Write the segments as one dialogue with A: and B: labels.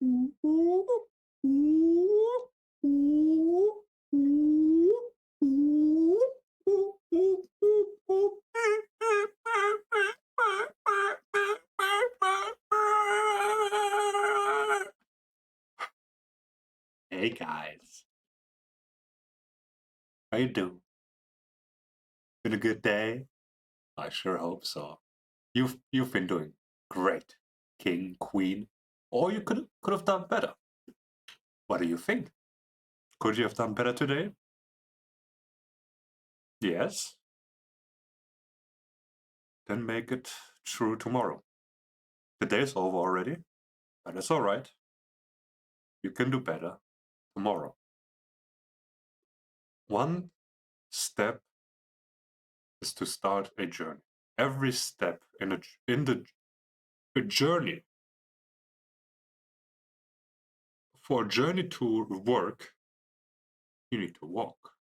A: Hey guys, how you doing? Been a good day? I sure hope so. You've been doing great, king, queen, or you could have done better. What do you think? Could you have done better today? Yes? Then make it true tomorrow. The day's over already, but it's alright. You can do better tomorrow. One step is to start a journey. Every step in a journey, for a journey to work, you need to walk.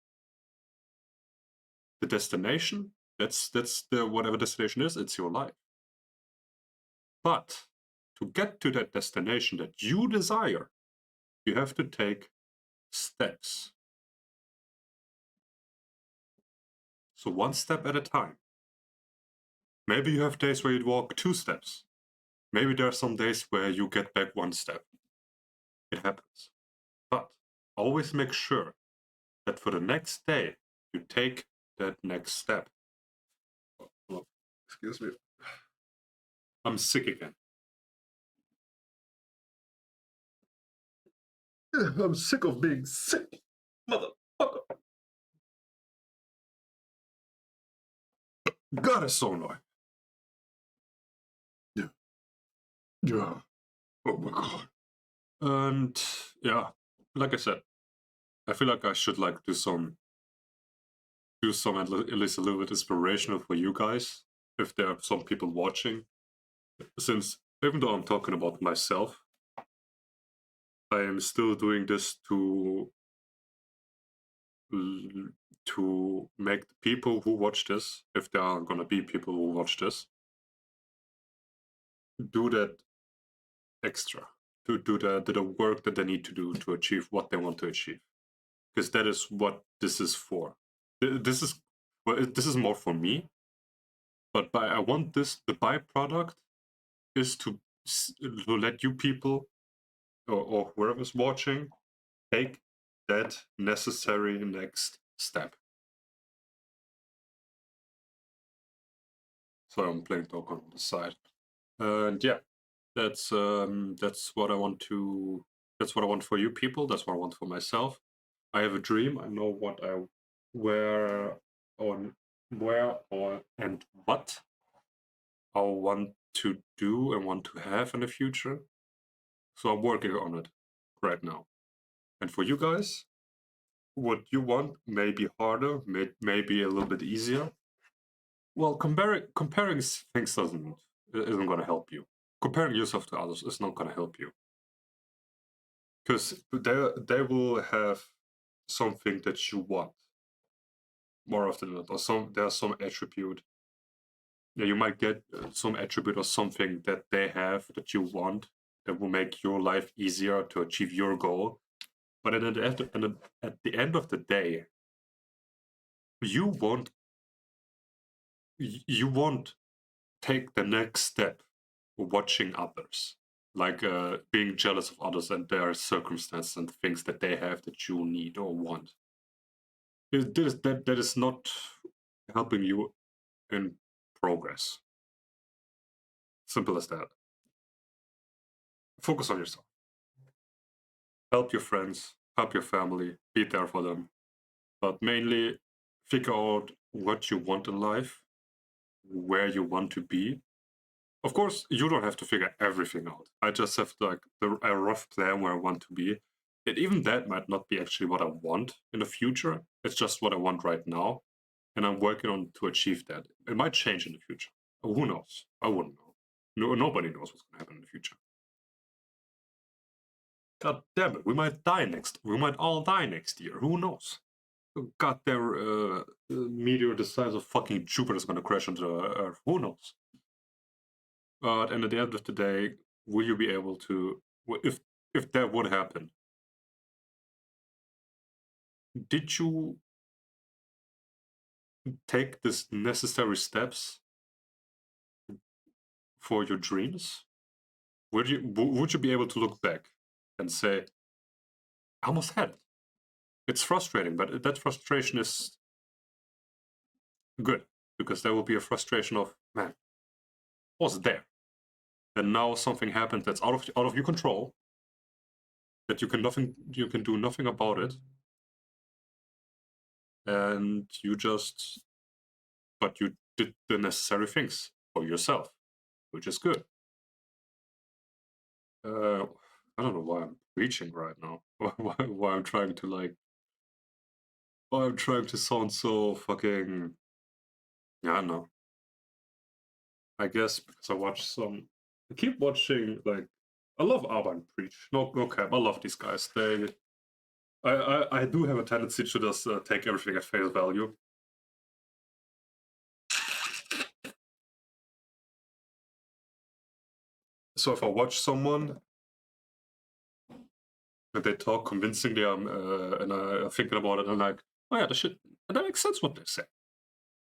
A: The destination, that's the whatever destination is, it's your life. But to get to that destination that you desire, you have to take steps. So one step at a time. Maybe you have days where you walk 2 steps. Maybe there are some days where you get back 1 step. It happens. But always make sure that for the next day you take that next step. Oh, excuse me. I'm sick again. I'm sick of being sick, motherfucker. God, it's so annoying. Yeah. Yeah. Oh my god. And yeah, like I said, I feel like I should like do some at least a little bit inspirational for you guys, if there are some people watching. Since even though I'm talking about myself, I am still doing this to make the people who watch this, if there are gonna be people who watch this, do that extra, to do the work that they need to do to achieve what they want to achieve, because that is what this is for. This is this is more for me, but I want this. The byproduct is to let you people or whoever's watching take that necessary next step. So I'm playing dog on the side, and yeah, that's what I want to. That's what I want for you people. That's what I want for myself. I have a dream. I know what I where on where or and what I want to do and want to have in the future. So I'm working on it right now. And for you guys, what you want may be harder, may be a little bit easier. Well, comparing things isn't going to help you. Comparing yourself to others is not going to help you, because they will have something that you want more often than not, or there's some attribute. Yeah, you might get some attribute or something that they have that you want that will make your life easier to achieve your goal. But at the end of the day, you won't take the next step watching others, like being jealous of others and their circumstances and things that they have that you need or want. That is not helping you in progress. Simple as that. Focus on yourself. Help your friends, help your family, be there for them. But mainly figure out what you want in life, where you want to be. Of course, you don't have to figure everything out. I just have like a rough plan where I want to be. And even that might not be actually what I want in the future. It's just what I want right now. And I'm working on to achieve that. It might change in the future. Who knows? I wouldn't know. Nobody knows what's going to happen in the future. God damn it, we might all die next year. Who knows? God, their meteor the size of fucking Jupiter is going to crash into Earth. Who knows? But and at the end of the day, will you be able to? if that would happen, did you take this necessary steps for your dreams? Would you be able to look back and say, I almost had it? It's frustrating, but that frustration is good because there will be a frustration of, man, I was there, and now something happened that's out of your control, that you can do nothing about it, and but you did the necessary things for yourself, which is good. Uh, I don't know why I'm preaching right now. Why I'm trying to why I'm trying to sound so fucking. Yeah, I don't know. I guess because I keep watching I love Arban preach. No cap. I love these guys. I do have a tendency to just take everything at face value. So if I watch someone and they talk convincingly, and I'm thinking about it, I'm like, oh yeah, that makes sense what they say.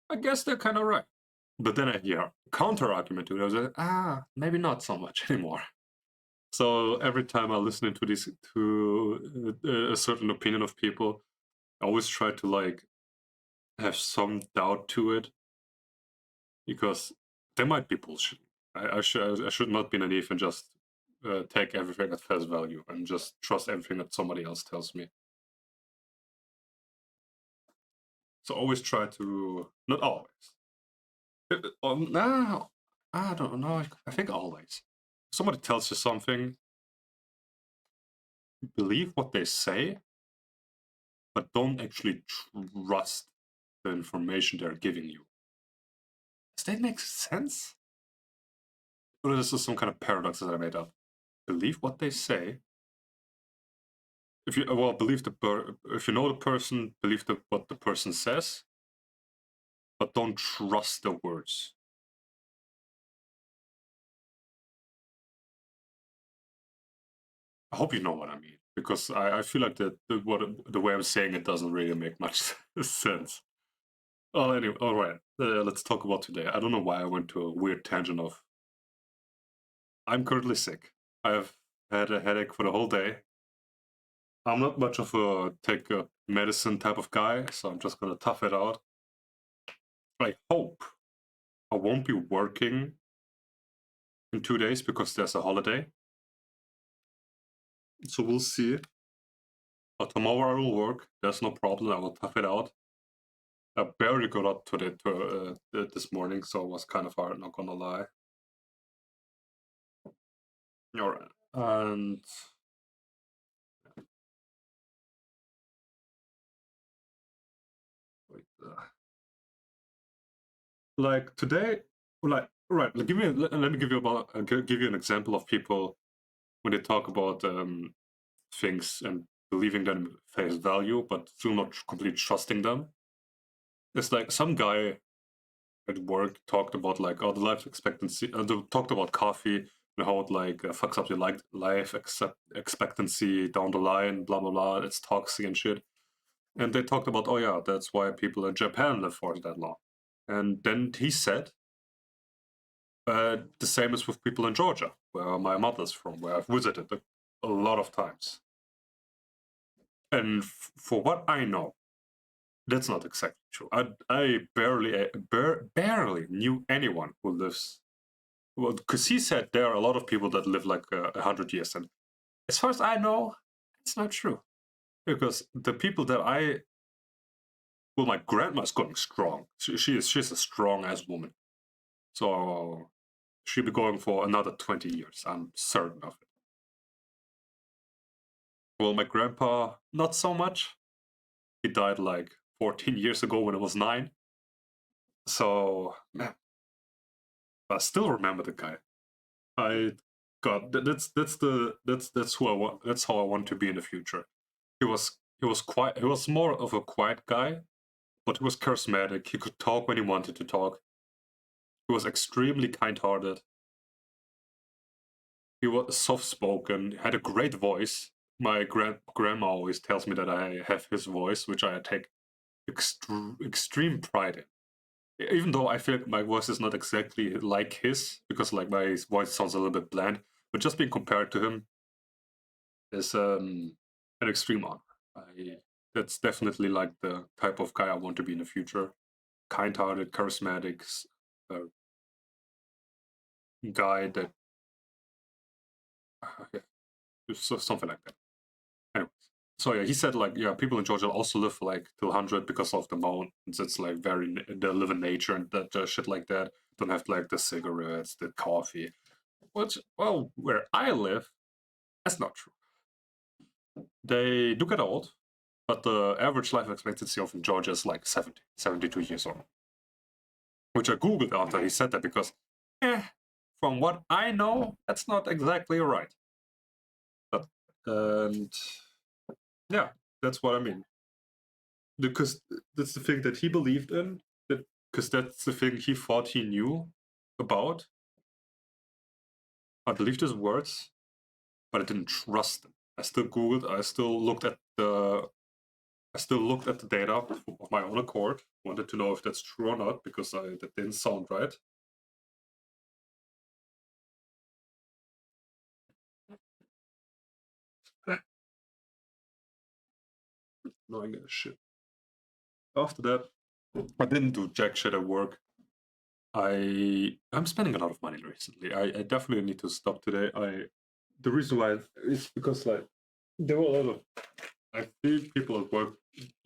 A: I guess they're kind of right. But then I hear a counter argument to it. I was like, maybe not so much anymore. So every time I listen into a certain opinion of people, I always try to have some doubt to it because they might be bullshit. I should not be naive and just take everything at face value and just trust everything that somebody else tells me. So always try to, not always. No, I don't know. I think always. If somebody tells you something, believe what they say, but don't actually trust the information they're giving you. Does that make sense? Or is this some kind of paradox that I made up? Believe what they say. If you believe if you know the person, believe what the person says, but don't trust the words. I hope you know what I mean, because I feel like the way I'm saying it doesn't really make much sense. Oh, anyway, all right. Let's talk about today. I don't know why I went to a weird tangent of. I'm currently sick. I've had a headache for the whole day. I'm not much of a take a medicine type of guy, so I'm just gonna tough it out. I hope I won't be working in 2 days because there's a holiday. So we'll see. But tomorrow I will work. There's no problem. I will tough it out. I barely got up this morning, so it was kind of hard. Not gonna lie. All right, and wait, like today, right. Let me give you give you an example of people when they talk about things and believing them face value, but still not completely trusting them. It's like some guy at work talked about the life expectancy. They talked about coffee and how it fucks up your life expectancy down the line. Blah blah blah. It's toxic and shit. And they talked about, oh yeah, that's why people in Japan live for that long. And then he said, the same is with people in Georgia, where my mother's from, where I've visited a lot of times. And for what I know, that's not exactly true. I barely knew anyone who lives. Well, because he said there are a lot of people that live 100 years, and as far as I know, it's not true. Because the people my grandma's going strong. She's a strong ass woman, so she'll be going for another 20 years. I'm certain of it. Well, my grandpa, not so much. He died 14 years ago when I was 9. So, man, I still remember the guy. I God, that's who I want. That's how I want to be in the future. He was quiet. He was more of a quiet guy, but he was charismatic. He could talk when he wanted to talk. He was extremely kind-hearted. He was soft spoken, had a great voice. My grandma always tells me that I have his voice, which I take extreme pride in. Even though I feel like my voice is not exactly like his, because like my voice sounds a little bit bland, but just being compared to him is an extreme honor. That's definitely like the type of guy I want to be in the future. Kind-hearted, charismatic uh, guy that yeah, something like that. Anyways, so yeah, he said like yeah, people in Georgia also live like till 100 because of the mountains. It's like very they live in nature and that shit like that. Don't have like the cigarettes, the coffee. Which well, where I live, that's not true. They do get old, but the average life expectancy of in Georgia is like 70, 72 years old. Which I googled after he said that because, from what I know, that's not exactly right. But and yeah, that's what I mean. Because that's the thing that he believed in. That because that's the thing he thought he knew about. I believed his words, but I didn't trust them. I still googled. I still looked at the data of my own accord. Wanted to know if that's true or not because that didn't sound right. No, I get shit. After that, I didn't do jack shit at work. I'm spending a lot of money recently. I definitely need to stop today. The reason why is because like there were a lot of I see people at work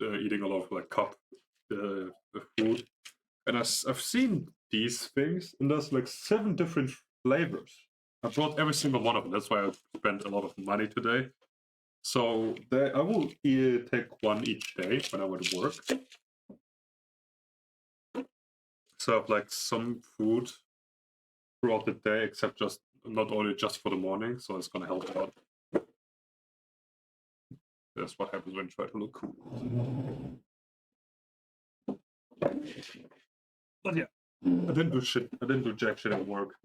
A: eating a lot of like cup food, and I've seen these things, and there's like 7 different flavors. I brought every single one of them. That's why I spent a lot of money today. So I will take one each day when I went to work. So I have like some food throughout the day, except just not only just for the morning. So it's gonna help a lot. That's what happens when you try to look cool. But yeah, I didn't do shit. I didn't do jack shit at work.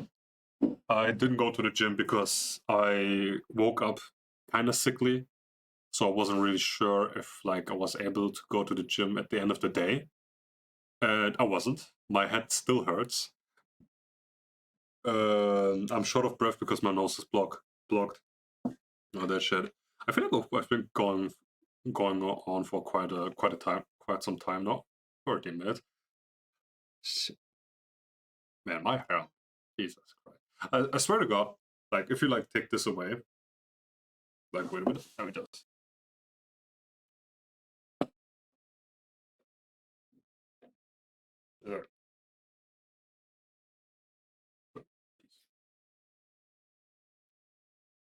A: I didn't go to the gym because I woke up kind of sickly, so I wasn't really sure if like I was able to go to the gym at the end of the day. And I wasn't. My head still hurts. I'm short of breath because my nose is blocked. Oh, that shit. I feel like I've been going on for quite some time now. 30 minutes. Shit. Man, my hair. Jesus Christ. I swear to God, like if you like take this away, like wait a minute, let me just. There.